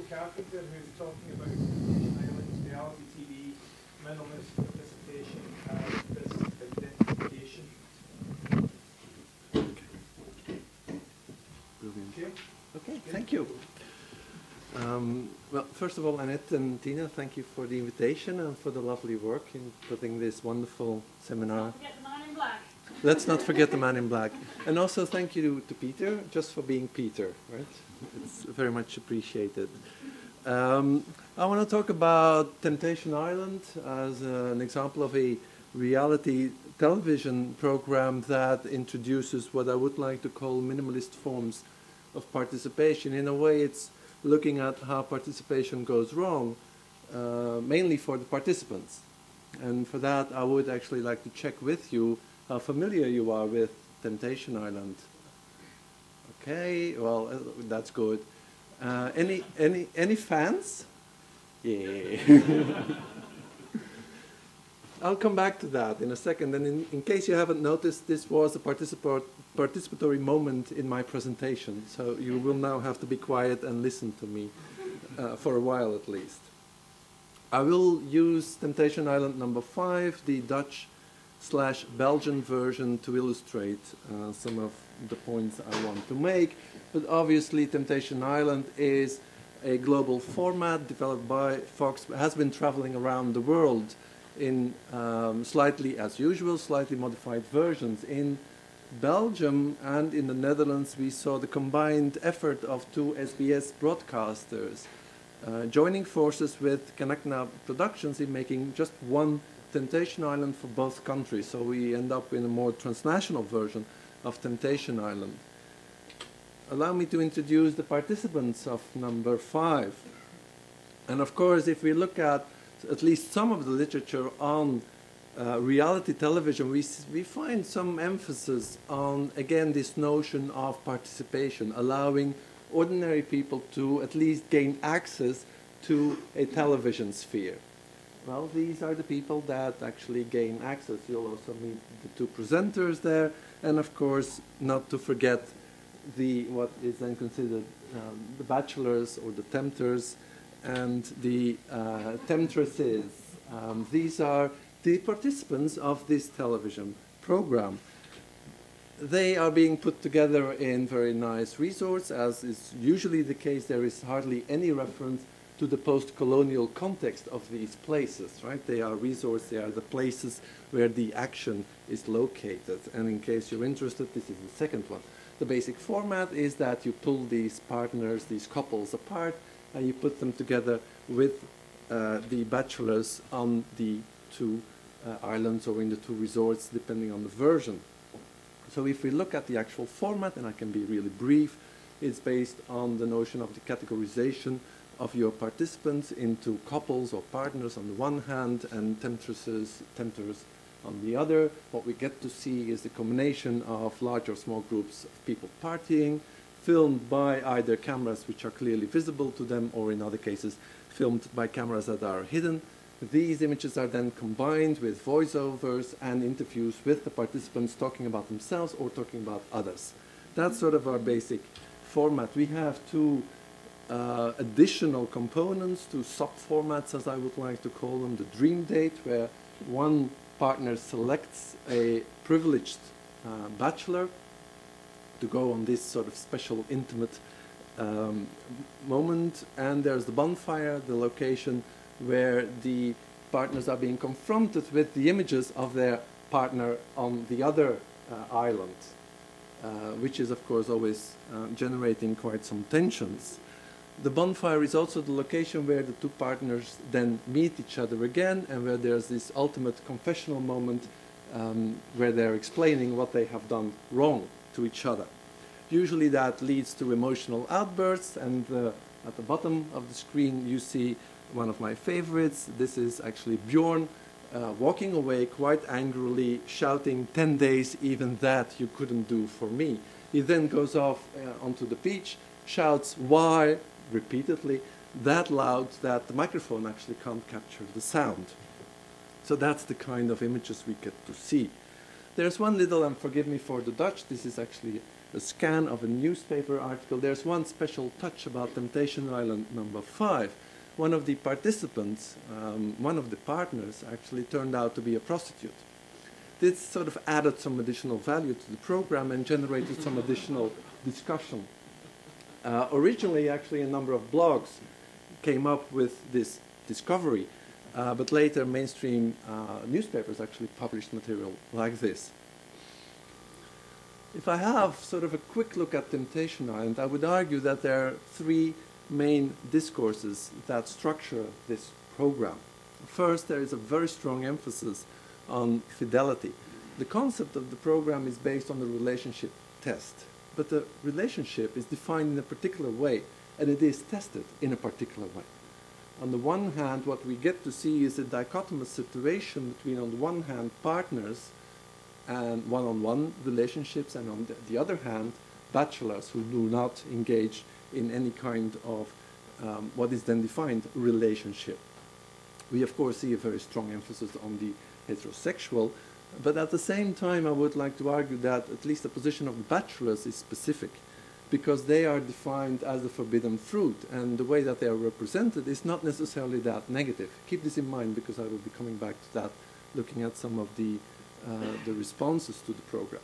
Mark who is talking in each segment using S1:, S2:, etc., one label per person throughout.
S1: Carpentier, who's talking about Temptation Island's reality TV, minimalist participation as this identification.
S2: Brilliant.
S1: Okay,
S2: Okay, thank you. Well, first of all, Annette and Tina, thank you for the invitation and for the lovely work in putting this wonderful seminar.
S3: Don't forget the man in black.
S2: Let's not forget the man in black. And also thank you to Peter, just for being Peter, right? It's very much appreciated. I want to talk about Temptation Island as an example of a reality television program that introduces what I would like to call minimalist forms of participation. In a way, it's looking at how participation goes wrong, mainly for the participants. And for that, I would actually like to check with you how familiar you are with Temptation Island. Okay, well, that's good. Any fans? Yeah. I'll come back to that in a second. And in case you haven't noticed, this was a participatory moment in my presentation. So you will now have to be quiet and listen to me for a while at least. I will use Temptation Island number 5, the Dutch/Belgian version, to illustrate some of the points I want to make. But obviously Temptation Island is a global format developed by Fox, has been traveling around the world in slightly, as usual, slightly modified versions. In Belgium and in the Netherlands, we saw the combined effort of 2 SBS broadcasters joining forces with Kanakna Productions in making just one Temptation Island for both countries. So we end up in a more transnational version of Temptation Island. Allow me to introduce the participants of number 5. And of course, if we look at least some of the literature on reality television, we find some emphasis on, again, this notion of participation, allowing ordinary people to at least gain access to a television sphere. Well, these are the people that actually gain access. You'll also meet the 2 presenters there, and of course, not to forget what is then considered the bachelors or the tempters and the temptresses. These are the participants of this television program. They are being put together in very nice resorts. As is usually the case, there is hardly any reference to the post-colonial context of these places, right? They are resorts, they are the places where the action is located. And in case you're interested, this is the second one. The basic format is that you pull these partners, these couples apart, and you put them together with the bachelors on the 2 islands or in the 2 resorts, depending on the version. So if we look at the actual format, and I can be really brief, it's based on the notion of the categorization of your participants into couples or partners on the one hand and tempters on the other. What we get to see is the combination of large or small groups of people partying, filmed by either cameras which are clearly visible to them, or in other cases filmed by cameras that are hidden. These images are then combined with voiceovers and interviews with the participants talking about themselves or talking about others. That's sort of our basic format. We have 2 additional components, 2 sub-formats, as I would like to call them. The dream date, where one partner selects a privileged bachelor to go on this sort of special, intimate moment. And there's the bonfire, the location where the partners are being confronted with the images of their partner on the other island, which is, of course, always generating quite some tensions. The bonfire is also the location where the 2 partners then meet each other again, and where there's this ultimate confessional moment where they're explaining what they have done wrong to each other. Usually that leads to emotional outbursts, and at the bottom of the screen you see one of my favorites. This is actually Bjorn walking away quite angrily, shouting, "10 days, even that you couldn't do for me." He then goes off onto the beach, shouts "why" repeatedly, that loud that the microphone actually can't capture the sound. So that's the kind of images we get to see. There's one little, and forgive me for the Dutch, this is actually a scan of a newspaper article. There's one special touch about Temptation Island number 5. One of the participants, one of the partners, actually turned out to be a prostitute. This sort of added some additional value to the program and generated some additional discussion. Originally, actually, a number of blogs came up with this discovery, but later mainstream newspapers actually published material like this. If I have sort of a quick look at Temptation Island, I would argue that there are 3 main discourses that structure this program. First, there is a very strong emphasis on fidelity. The concept of the program is based on the relationship test, but the relationship is defined in a particular way, and it is tested in a particular way. On the one hand, what we get to see is a dichotomous situation between, on the one hand, partners and one-on-one relationships, and on the other hand, bachelors who do not engage in any kind of what is then defined relationship. We, of course, see a very strong emphasis on the heterosexual, but at the same time, I would like to argue that at least the position of the bachelors is specific, because they are defined as the forbidden fruit, and the way that they are represented is not necessarily that negative. Keep this in mind, because I will be coming back to that, looking at some of the responses to the program.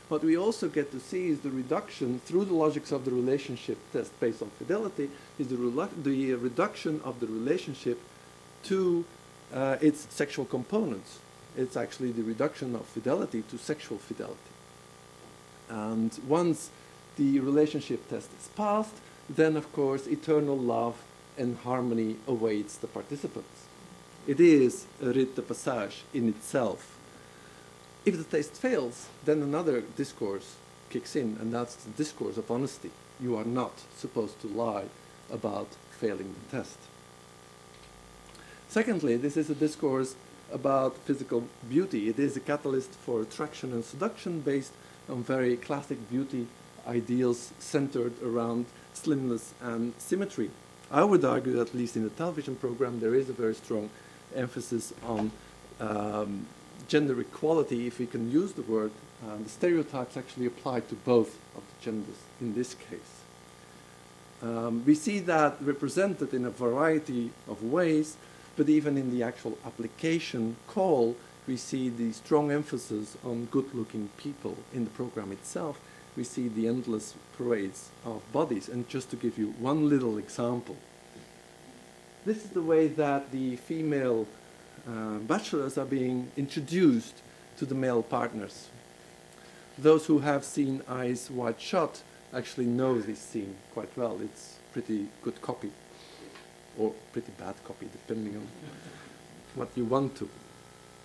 S2: What we also get to see is the reduction, through the logics of the relationship test based on fidelity, is the reduction of the relationship to its sexual components. It's actually the reduction of fidelity to sexual fidelity. And once the relationship test is passed, then of course eternal love and harmony awaits the participants. It is a rite de passage in itself. If the test fails, then another discourse kicks in, and that's the discourse of honesty. You are not supposed to lie about failing the test. Secondly, this is a discourse about physical beauty. It is a catalyst for attraction and seduction based on very classic beauty ideals centered around slimness and symmetry. I would argue that at least in the television program there is a very strong emphasis on gender equality, if we can use the word. The stereotypes actually apply to both of the genders in this case. We see that represented in a variety of ways, but even in the actual application call, we see the strong emphasis on good-looking people. In the program itself, we see the endless parades of bodies. And just to give you one little example, this is the way that the female bachelors are being introduced to the male partners. Those who have seen Eyes Wide Shut actually know this scene quite well. It's pretty good copy, or pretty bad copy, depending on what you want to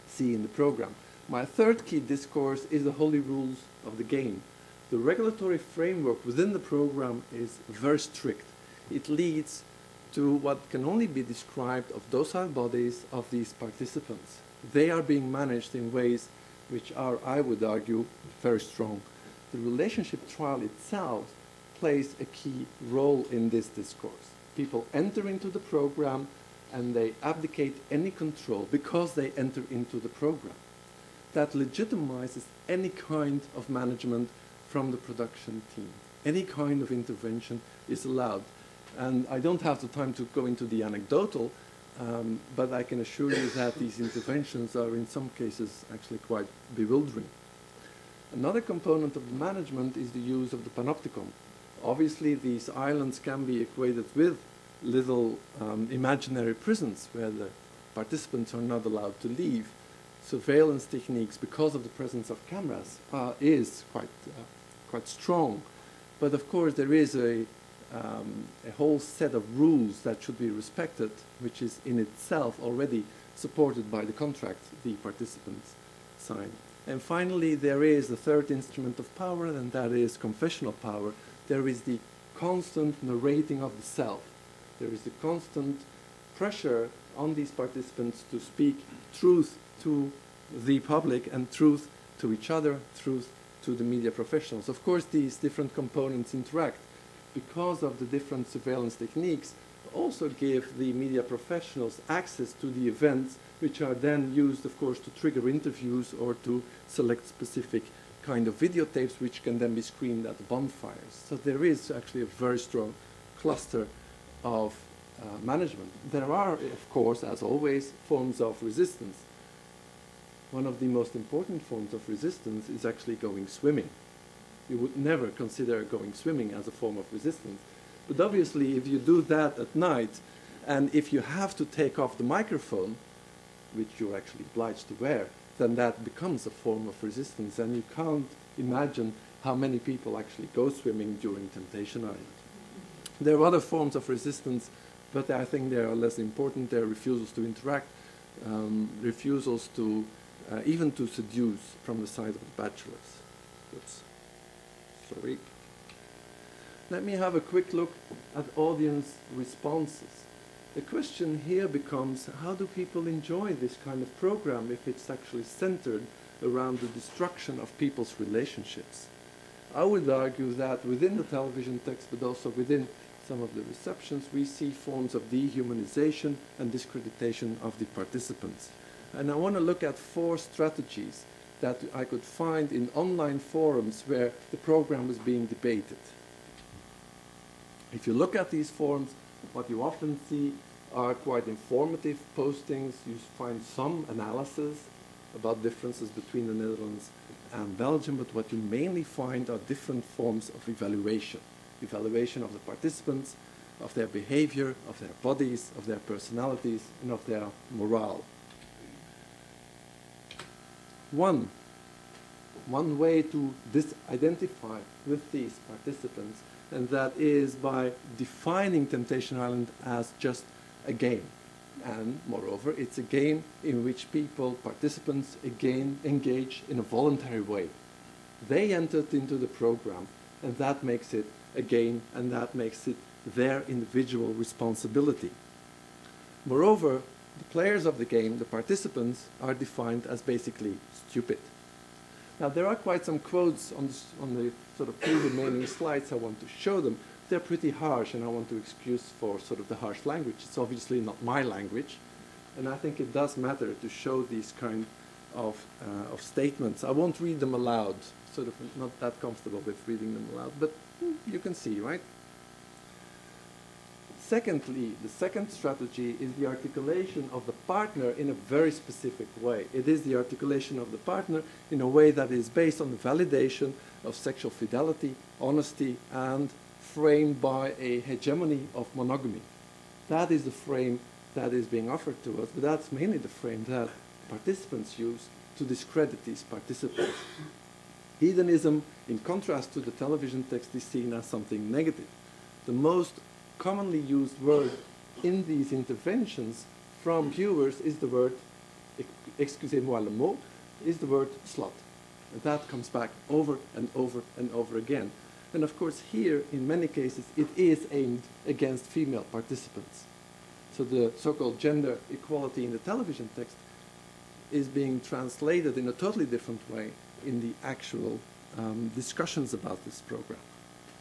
S2: see in the program. My third key discourse is the holy rules of the game. The regulatory framework within the program is very strict. It leads to what can only be described of docile bodies of these participants. They are being managed in ways which are, I would argue, very strong. The relationship trial itself plays a key role in this discourse. People enter into the program and they abdicate any control because they enter into the program. That legitimizes any kind of management from the production team. Any kind of intervention is allowed. And I don't have the time to go into the anecdotal, but I can assure you that these interventions are in some cases actually quite bewildering. Another component of the management is the use of the panopticon. Obviously, these islands can be equated with little imaginary prisons where the participants are not allowed to leave. Surveillance techniques, because of the presence of cameras, is quite strong. But of course, there is a whole set of rules that should be respected, which is in itself already supported by the contract the participants sign. And finally, there is a third instrument of power, and that is confessional power. There is the constant narrating of the self. There is the constant pressure on these participants to speak truth to the public and truth to each other, truth to the media professionals. Of course, these different components interact because of the different surveillance techniques, also give the media professionals access to the events, which are then used, of course, to trigger interviews or to select specific kind of videotapes which can then be screened at the bonfires. So there is actually a very strong cluster of management. There are, of course, as always, forms of resistance. One of the most important forms of resistance is actually going swimming. You would never consider going swimming as a form of resistance. But obviously, if you do that at night, and if you have to take off the microphone, which you're actually obliged to wear, then that becomes a form of resistance. And you can't imagine how many people actually go swimming during Temptation Island. There are other forms of resistance, but I think they are less important. They are refusals to interact, refusals to even to seduce from the side of the bachelors. Oops. Sorry. Let me have a quick look at audience responses. The question here becomes, how do people enjoy this kind of program if it's actually centered around the destruction of people's relationships? I would argue that within the television text, but also within some of the receptions, we see forms of dehumanization and discreditation of the participants. And I want to look at 4 strategies that I could find in online forums where the program was being debated. If you look at these forums, what you often see are quite informative postings. You find some analysis about differences between the Netherlands and Belgium, but what you mainly find are different forms of evaluation. Evaluation of the participants, of their behavior, of their bodies, of their personalities, and of their morale. One way to identify with these participants, and that is by defining Temptation Island as just a game. And moreover, it's a game in which participants again engage in a voluntary way. They entered into the program, and that makes it a game, and that makes it their individual responsibility. Moreover, the players of the game, the participants, are defined as basically stupid. Now, there are quite some quotes on the sort of 2 remaining slides. I want to show them. They're pretty harsh, and I want to excuse for sort of the harsh language. It's obviously not my language, and I think it does matter to show these kind of statements. I won't read them aloud, sort of not that comfortable with reading them aloud, but you can see, right? Secondly, the second strategy is the articulation of the partner in a very specific way. It is the articulation of the partner in a way that is based on the validation of sexual fidelity, honesty, and framed by a hegemony of monogamy. That is the frame that is being offered to us, but that's mainly the frame that participants use to discredit these participants. Hedonism, in contrast to the television text, is seen as something negative. The most commonly used word in these interventions from viewers is the word, excusez-moi le mot, is the word slut. And that comes back over and over and over again. And of course here, in many cases, it is aimed against female participants. So the so-called gender equality in the television text is being translated in a totally different way in the actual discussions about this program.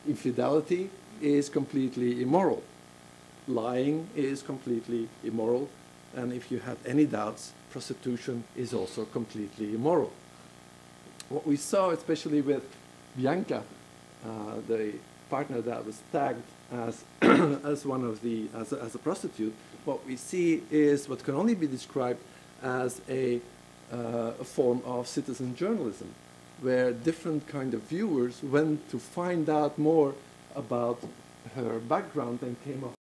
S2: Infidelity is completely immoral. Lying is completely immoral. And if you had any doubts, prostitution is also completely immoral. What we saw, especially with Bianca, the partner that was tagged as as a prostitute, what we see is what can only be described as a form of citizen journalism, where different kind of viewers went to find out more about her background and came up